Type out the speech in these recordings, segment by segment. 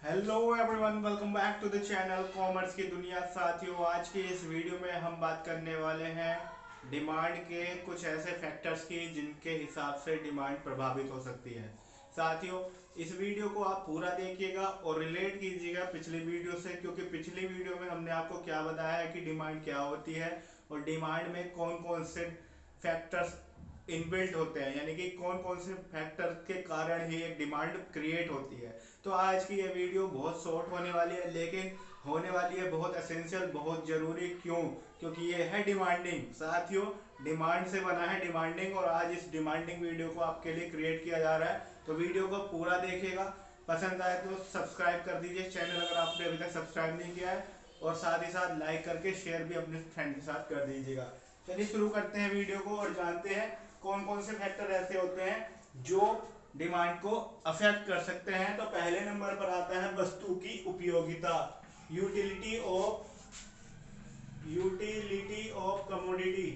Hello everyone, welcome back to the channel commerce की दुनिया। साथियों, आज की इस वीडियो में हम बात करने वाले हैं डिमांड के कुछ ऐसे फैक्टर्स की जिनके हिसाब से डिमांड प्रभावित हो सकती है। साथियों, इस वीडियो को आप पूरा देखिएगा और रिलेट कीजिएगा पिछली वीडियो से, क्योंकि पिछली वीडियो में हमने आपको क्या बताया है कि डिमांड क्या होती है और डिमांड में कौन कौन से फैक्टर्स इनबिल्ट होते हैं, यानी कि कौन कौन से फैक्टर के कारण ही एक डिमांड क्रिएट होती है। तो आज की ये वीडियो बहुत शॉर्ट होने वाली है, लेकिन होने वाली है बहुत एसेंशियल, बहुत जरूरी। क्यों? क्योंकि ये है डिमांडिंग। साथियों, डिमांड से बना है डिमांडिंग, और आज इस डिमांडिंग वीडियो को आपके लिए क्रिएट किया जा रहा है। तो वीडियो को पूरा देखिएगा, पसंद आए तो सब्सक्राइब कर दीजिए चैनल अगर आपने अभी तक सब्सक्राइब नहीं किया है, और साथ ही साथ लाइक करके शेयर भी अपने फ्रेंड के साथ कर दीजिएगा। चलिए शुरू करते हैं वीडियो को और जानते हैं कौन कौन से फैक्टर ऐसे होते हैं जो डिमांड को अफेक्ट कर सकते हैं। तो पहले नंबर पर आता है वस्तु की उपयोगिता, यूटिलिटी ऑफ कमोडिटी।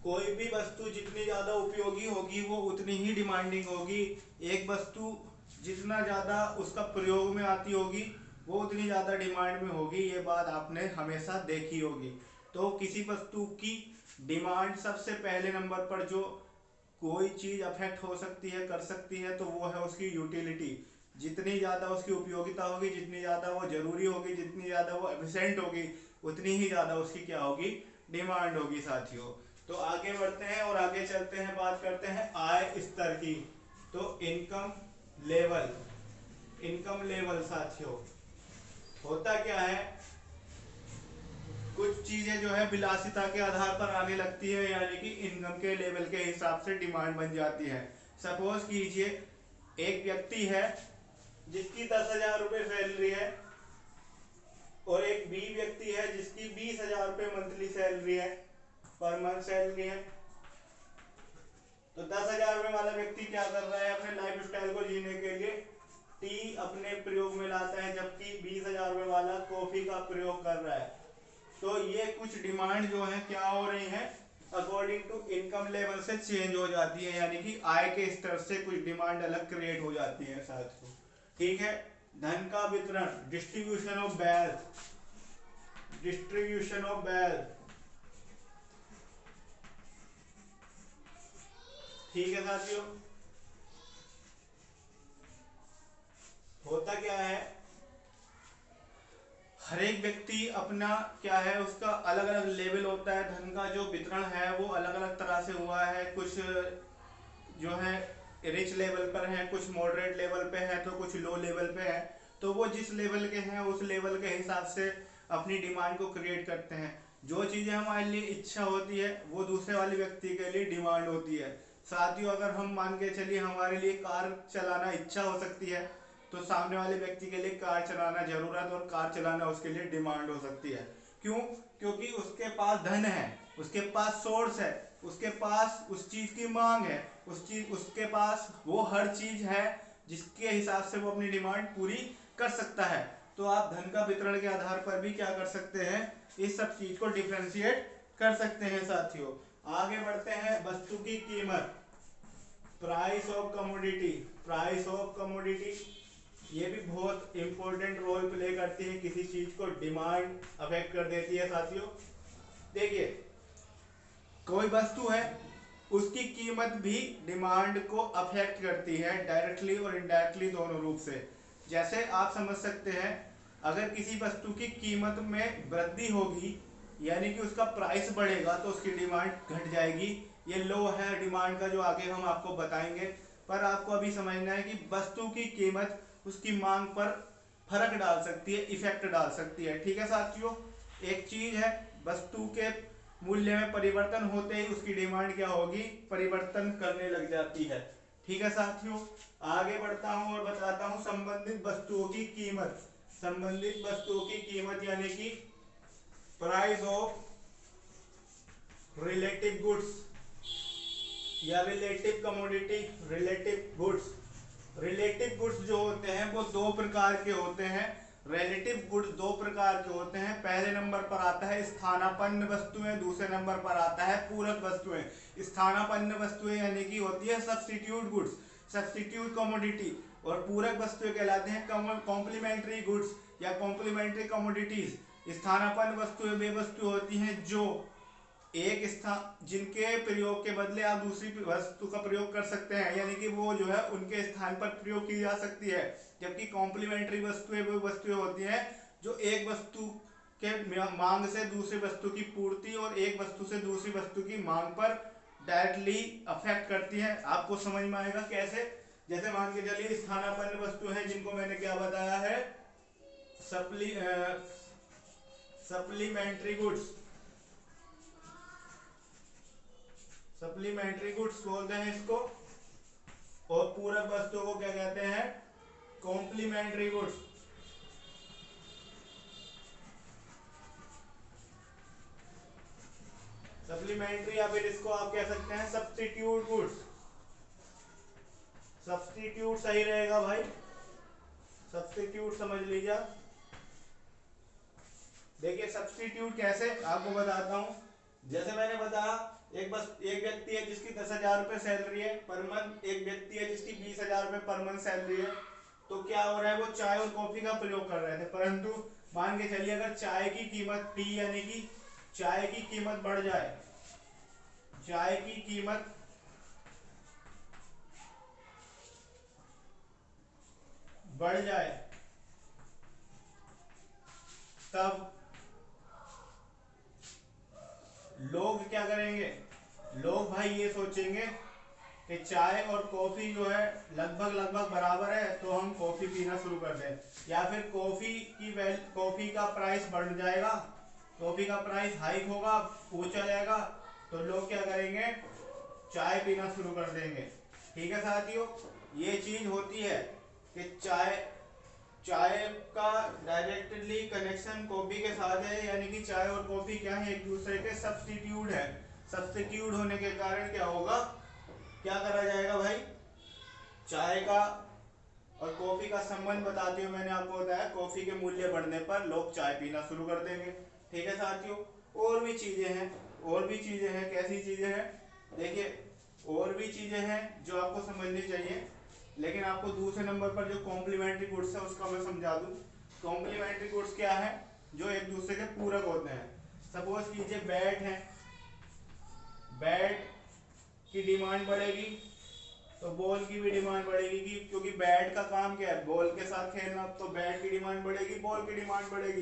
कोई भी वस्तु जितनी ज्यादा उपयोगी होगी वो उतनी ही डिमांडिंग होगी। एक वस्तु जितना ज्यादा उसका प्रयोग में आती होगी वो उतनी ज्यादा डिमांड में होगी। ये बात आपने हमेशा देखी होगी। तो किसी वस्तु की डिमांड सबसे पहले नंबर पर जो कोई चीज अफेक्ट हो सकती है, कर सकती है, तो वो है उसकी यूटिलिटी। जितनी ज्यादा उसकी उपयोगिता होगी, जितनी ज्यादा वो जरूरी होगी, जितनी ज्यादा वो एफिशिएंट होगी, उतनी ही ज्यादा उसकी क्या होगी, डिमांड होगी। साथियों, तो आगे बढ़ते हैं और आगे चलते हैं, बात करते हैं आय स्तर की। तो इनकम लेवल साथियों, होता क्या है, कुछ चीजें जो है विलासिता के आधार पर आने लगती है, यानी कि इनकम के लेवल के हिसाब से डिमांड बन जाती है। सपोज कीजिए एक व्यक्ति है जिसकी 10,000 रुपये सैलरी है, और एक बी व्यक्ति है जिसकी 20,000 रुपये मंथली सैलरी है, पर मंथ सैलरी है। तो 10,000 रुपये वाला व्यक्ति क्या कर रहा है, अपने लाइफ स्टाइल को जीने के लिए टी अपने प्रयोग में लाता है, जबकि 20,000 रुपये वाला कॉफी का प्रयोग कर रहा है। तो ये कुछ डिमांड जो है क्या हो रही है, अकॉर्डिंग टू इनकम लेवल से चेंज हो जाती है, यानी कि आय के स्तर से कुछ डिमांड अलग क्रिएट हो जाती है साथियों। ठीक है। धन का वितरण, डिस्ट्रीब्यूशन ऑफ वेल्थ। ठीक है साथियों, होता क्या है, हर एक व्यक्ति अपना क्या है, उसका अलग अलग लेवल होता है। धन का जो वितरण है वो अलग अलग तरह से हुआ है। कुछ जो है रिच लेवल पर है, कुछ मॉडरेट लेवल पे है, तो कुछ लो लेवल पे है। तो वो जिस लेवल के हैं उस लेवल के हिसाब से अपनी डिमांड को क्रिएट करते हैं। जो चीजें हमारे लिए इच्छा होती है वो दूसरे वाले व्यक्ति के लिए डिमांड होती है। साथियों, अगर हम मान के चलिए हमारे लिए कार चलाना इच्छा हो सकती है, तो सामने वाले व्यक्ति के लिए कार चलाना जरूरत और कार चलाना उसके लिए डिमांड हो सकती है। क्यों? क्योंकि उसके पास धन है, उसके पास सोर्स है, उसके पास उस चीज की मांग है, उसके पास वो हर चीज है जिसके हिसाब से वो अपनी डिमांड पूरी कर सकता है। तो आप धन का वितरण के आधार पर भी क्या कर सकते हैं, इस सब चीज को डिफ्रेंशिएट कर सकते हैं। साथियों, आगे बढ़ते हैं, वस्तु की कीमत, प्राइस ऑफ कमोडिटी। ये भी बहुत इंपॉर्टेंट रोल प्ले करती है, किसी चीज को डिमांड अफेक्ट कर देती है। साथियों देखिए, कोई वस्तु है, उसकी कीमत भी डिमांड को अफेक्ट करती है, डायरेक्टली और इनडायरेक्टली दोनों रूप से। जैसे आप समझ सकते हैं, अगर किसी वस्तु की कीमत में वृद्धि होगी, यानी कि उसका प्राइस बढ़ेगा, तो उसकी डिमांड घट जाएगी। ये लो है डिमांड का, जो आगे हम आपको बताएंगे। पर आपको अभी समझना है कि वस्तु की कीमत उसकी मांग पर फर्क डाल सकती है, इफेक्ट डाल सकती है। ठीक है साथियों, एक चीज है, वस्तु के मूल्य में परिवर्तन होते ही उसकी डिमांड क्या होगी, परिवर्तन करने लग जाती है। ठीक है साथियों, आगे बढ़ता हूं और बताता हूं संबंधित वस्तुओं की कीमत यानी कि प्राइस ऑफ रिलेटिव गुड्स या relative commodity, relative goods. Relative goods जो होते हैं वो दो प्रकार के होते हैं। रिलेटिव गुड्स दो प्रकार के होते हैं। पहले नंबर पर आता है स्थानापन्न वस्तुएं, दूसरे नंबर पर आता है पूरक वस्तुएं। स्थानापन्न वस्तुएं यानी कि होती है सब्स्टिट्यूट गुड्स, सब्स्टिट्यूट कमोडिटी, और पूरक वस्तुएं कहलाते हैं कॉम्प्लीमेंट्री गुड्स या कॉम्प्लीमेंट्री कमोडिटीज। स्थानापन्न वस्तुएं वे वस्तु होती हैं जो एक स्थान जिनके प्रयोग के बदले आप दूसरी वस्तु का प्रयोग कर सकते हैं, यानी कि वो जो है उनके स्थान पर प्रयोग की जा सकती है। जबकि कॉम्प्लीमेंट्री वस्तुएं वो वस्तुएं होती हैं जो एक वस्तु के मांग से दूसरी वस्तु की पूर्ति और एक वस्तु से दूसरी वस्तु की मांग पर डायरेक्टली अफेक्ट करती हैं। आपको समझ में आएगा कैसे? जैसे मान के चलिए स्थानापन्न वस्तु है जिनको मैंने क्या बताया है, सप्लीमेंट्री गुड्स, सप्लीमेंट्री गुड्स बोलते हैं इसको, और पूरक वस्तुओं को क्या कहते हैं, कॉम्प्लीमेंट्री गुड्स। सप्लीमेंट्री या फिर इसको आप कह सकते हैं सब्स्टिट्यूट गुड्स। सब्स्टिट्यूट सही रहेगा भाई, सब्स्टिट्यूट समझ लीजिए। देखिए सब्स्टिट्यूट कैसे आपको बताता हूं। जैसे मैंने बताया एक व्यक्ति है जिसकी 10,000 रुपए सैलरी है पर मंथ, एक व्यक्ति है जिसकी 20,000 रुपए पर मंथ सैलरी है। तो क्या हो रहा है, वो चाय और कॉफी का प्रयोग कर रहे थे, परंतु मान के चलिए अगर चाय की कीमत टी यानी कि चाय की कीमत बढ़ जाए, चाय की कीमत बढ़ जाए, तब लोग क्या करेंगे, लोग भाई ये सोचेंगे कि चाय और कॉफी जो है लगभग बराबर है तो हम कॉफी पीना शुरू कर दें, या फिर कॉफी का प्राइस बढ़ जाएगा, कॉफी का प्राइस हाइक होगा, ऊंचा जाएगा, तो लोग क्या करेंगे, चाय पीना शुरू कर देंगे। ठीक है साथियों, ये चीज होती है कि चाय का डायरेक्टली कनेक्शन कॉफी के साथ है, यानी कि चाय और कॉफी क्या है, एक दूसरे के सब्स्टिट्यूट है। सब्स्टिट्यूट होने के कारण क्या होगा, क्या करा जाएगा भाई, चाय का और कॉफी का संबंध बताते हुए मैंने आपको बताया कॉफी के मूल्य बढ़ने पर लोग चाय पीना शुरू कर देंगे। ठीक है साथियों, और भी चीजें हैं, कैसी चीजें हैं, देखिए और भी चीजें हैं जो आपको समझनी चाहिए, लेकिन आपको दूसरे नंबर पर जो कॉम्प्लीमेंट्री गुड्स है उसका मैं समझा दूं। कॉम्प्लीमेंट्री गुड्स क्या है, जो एक दूसरे के पूरक होते हैं। सपोज कीजिए बैट है, बैट की डिमांड बढ़ेगी तो बॉल की भी डिमांड बढ़ेगी, क्योंकि बैट का काम क्या है, बॉल के साथ खेलना, तो बैट की डिमांड बढ़ेगी, बॉल की डिमांड बढ़ेगी।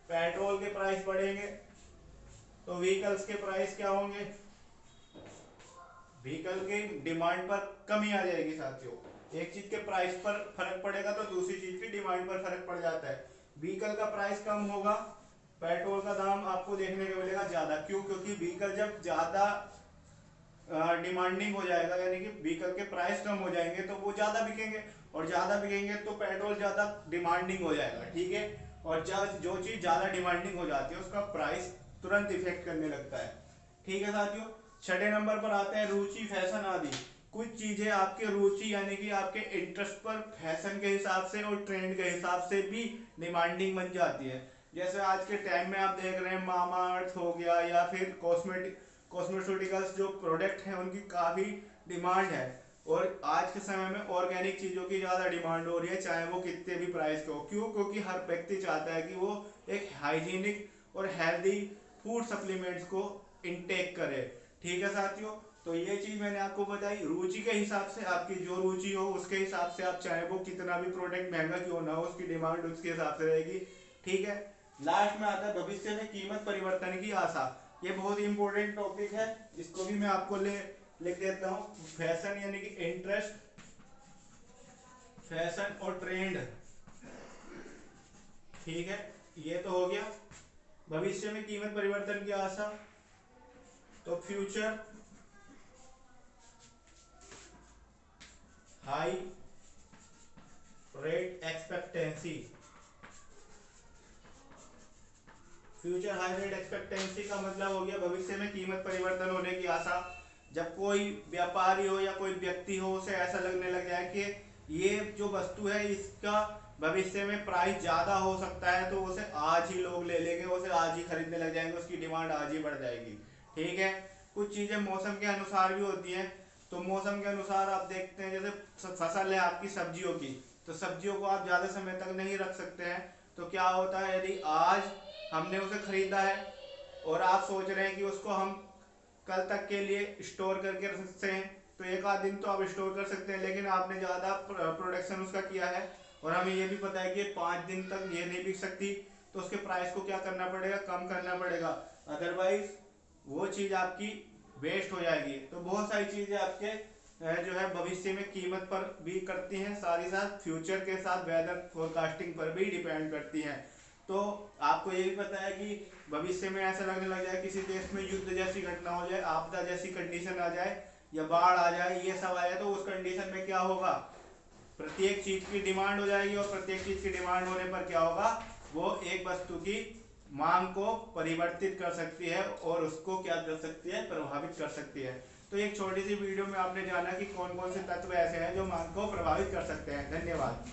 पेट्रोल के प्राइस बढ़ेंगे तो व्हीकल्स के प्राइस क्या होंगे, व्हीकल की डिमांड पर कमी आ जाएगी साथियों। एक चीज के प्राइस पर फर्क पड़ेगा तो दूसरी चीज की डिमांड पर फर्क पड़ जाता है। व्हीकल का प्राइस कम होगा, पेट्रोल का दाम आपको देखने को मिलेगा ज्यादा। क्यों? क्योंकि व्हीकल जब ज्यादा डिमांडिंग हो जाएगा, यानी कि व्हीकल के प्राइस कम हो जाएंगे तो वो ज्यादा बिकेंगे, और ज्यादा बिकेंगे तो पेट्रोल ज्यादा डिमांडिंग हो जाएगा। ठीक है, और जो चीज ज्यादा डिमांडिंग हो जाती है उसका प्राइस तुरंत इफेक्ट करने लगता है। ठीक है साथियों, छठे नंबर पर आते हैं रुचि, फैशन आदि। कुछ चीजें आपके रुचि यानी कि आपके इंटरेस्ट पर फैशन के हिसाब से और ट्रेंड के हिसाब से भी डिमांडिंग बन जाती है। जैसे आज के टाइम में आप देख रहे हैं मामा अर्थ हो गया, या फिर कॉस्मेटिकल्स जो प्रोडक्ट हैं उनकी काफी डिमांड है, और आज के समय में ऑर्गेनिक चीजों की ज्यादा डिमांड हो रही है, चाहे वो कितने भी प्राइस के हो। क्यों? क्योंकि हर व्यक्ति चाहता है कि वो एक हाइजीनिक और हेल्दी फूड सप्लीमेंट्स को इनटेक करे। ठीक है साथियों, तो ये चीज मैंने आपको बताई। रुचि के हिसाब से आपकी जो रुचि हो उसके हिसाब से आप चाहे वो कितना भी प्रोडक्ट महंगा क्यों ना हो, उसकी डिमांड उसके हिसाब से रहेगी। ठीक है, लास्ट में आता है भविष्य में कीमत परिवर्तन की आशा। ये बहुत ही इंपॉर्टेंट टॉपिक है, इसको भी मैं आपको लिख देता हूँ। फैशन यानी कि इंटरेस्ट, फैशन और ट्रेंड। ठीक है, ये तो हो गया। भविष्य में कीमत परिवर्तन की आशा, तो future high rate expectancy. Future high rate expectancy का मतलब हो गया भविष्य में कीमत परिवर्तन होने की आशा। जब कोई व्यापारी हो या कोई व्यक्ति हो, उसे ऐसा लगने लग जाए कि ये जो वस्तु है इसका भविष्य में प्राइस ज्यादा हो सकता है तो उसे आज ही लोग ले लेंगे, उसे आज ही खरीदने लग जाएंगे, उसकी डिमांड आज ही बढ़ जाएगी। ठीक है। कुछ चीजें मौसम के अनुसार भी होती हैं। तो मौसम के अनुसार आप देखते हैं, जैसे फसल है आपकी सब्जियों की, तो सब्जियों को आप ज्यादा समय तक नहीं रख सकते हैं। तो क्या होता है, यदि आज हमने उसे खरीदा है और आप सोच रहे हैं कि उसको हम कल तक के लिए स्टोर करके रख सकते हैं, तो एक आध दिन तो आप स्टोर कर सकते हैं, लेकिन आपने ज़्यादा प्रोडक्शन उसका किया है और हमें ये भी पता है कि 5 दिन तक ये नहीं बिक सकती, तो उसके प्राइस को क्या करना पड़ेगा, कम करना पड़ेगा, अदरवाइज वो चीज़ आपकी वेस्ट हो जाएगी। तो बहुत सारी चीज़ें आपके जो है भविष्य में कीमत पर भी करती हैं, साथ ही साथ फ्यूचर के साथ वेदर फोरकास्टिंग पर भी डिपेंड करती हैं। तो आपको ये भी पता है कि भविष्य में ऐसा लगने लग जाए, किसी देश में युद्ध जैसी घटना हो जाए, आपदा जैसी कंडीशन आ जाए या बाढ़ आ जाए, ये सब आ जाए, तो उस कंडीशन में क्या होगा, प्रत्येक चीज की डिमांड हो जाएगी और प्रत्येक चीज की डिमांड होने पर क्या होगा, वो एक वस्तु की मांग को परिवर्तित कर सकती है और उसको क्या कर सकती है, प्रभावित कर सकती है। तो एक छोटी सी वीडियो में आपने जाना कि कौन कौन से तत्व ऐसे हैं जो मांग को प्रभावित कर सकते हैं। धन्यवाद।